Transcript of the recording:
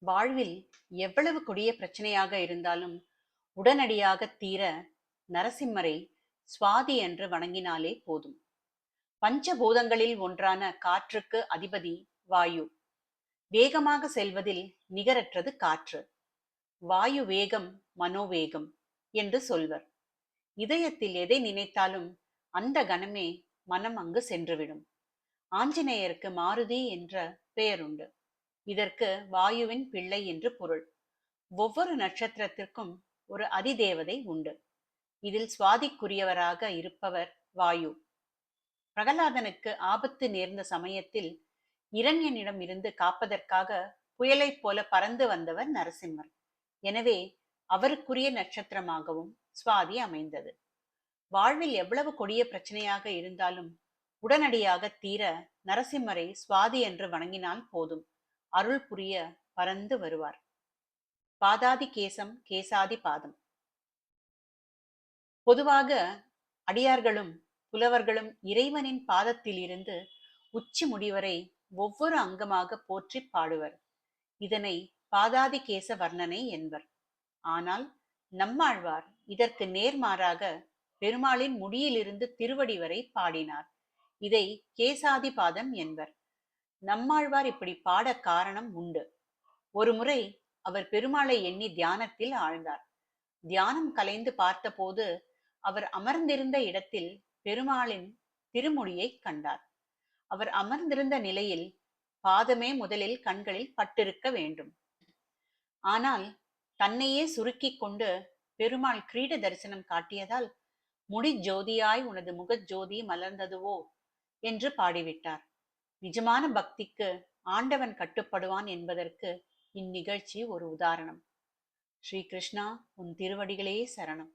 வாழ்வில் எவ்வளவு கொடிய பிரச்சனையாக இருந்தாலும் உடனடியாக தீர நரசிம்மரை சுவாதி என்று வணங்கினாலே போதும். பஞ்சபூதங்களில் ஒன்றான காற்றுக்கு அதிபதி வாயு. வேகமாக செல்வதில் நிகரற்றது காற்று. வாயு வேகம் மனோவேகம் என்று சொல்வர். இதயத்தில் எதை நினைத்தாலும் அந்த கணமே மனம் அங்கு சென்றுவிடும். ஆஞ்சநேயருக்கு மாருதி என்ற பெயருண்டு. இதற்கு வாயுவின் பிள்ளை என்று பொருள். ஒவ்வொரு நட்சத்திரத்திற்கும் ஒரு அதிதேவதை உண்டு. இதில் சுவாதிக்குரியவராக இருப்பவர் வாயு. பிரகலாதனுக்கு ஆபத்து நேர்ந்த சமயத்தில் இரண்யனிடம் இருந்து காப்பதற்காக புயலைப் போல பறந்து வந்தவர் நரசிம்மர். எனவே அவருக்குரிய நட்சத்திரமாகவும் சுவாதி அமைந்தது. வாழ்வில் எவ்வளவு கொடிய பிரச்சனையாக இருந்தாலும் உடனடியாக தீர நரசிம்மரை சுவாதி என்று வணங்கினால் போதும், அருள் புரிய பறந்து வருவார். பாதாதி கேசம் கேசாதி பாதம். பொதுவாக அடியார்களும் புலவர்களும் இறைவனின் பாதத்தில் இருந்து உச்சி முடிவரை ஒவ்வொரு அங்கமாக போற்றி பாடுவர். இதனை பாதாதி கேச வர்ணனை என்பர். ஆனால் நம்மாழ்வார் இதற்கு நேர்மாறாக பெருமாளின் முடியிலிருந்து திருவடி வரை பாடினார். இதை கேசாதி பாதம் என்பர். நம்மாழ்வார் இப்படி பாட காரணம் உண்டு. ஒரு முறை அவர் பெருமாளை எண்ணி தியானத்தில் ஆழ்ந்தார். தியானம் கலைந்து பார்த்தபோது அவர் அமர்ந்திருந்த இடத்தில் பெருமாளின் திருமுடியை கண்டார். அவர் அமர்ந்திருந்த நிலையில் பாதமே முதலில் கண்களில் பட்டிருக்க வேண்டும். ஆனால் தன்னையே சுருக்கி கொண்டு பெருமாள் கிரீட தரிசனம் காட்டியதால் முடி ஜோதியாய் உனது முகஜோதி மலர்ந்ததுவோ என்று பாடிவிட்டார். நிஜமான பக்திக்கு ஆண்டவன் கட்டுப்படுவான் என்பதற்கு இந்நிகழ்ச்சி ஒரு உதாரணம். ஸ்ரீ கிருஷ்ணா, உன் திருவடிகளே சரணம்.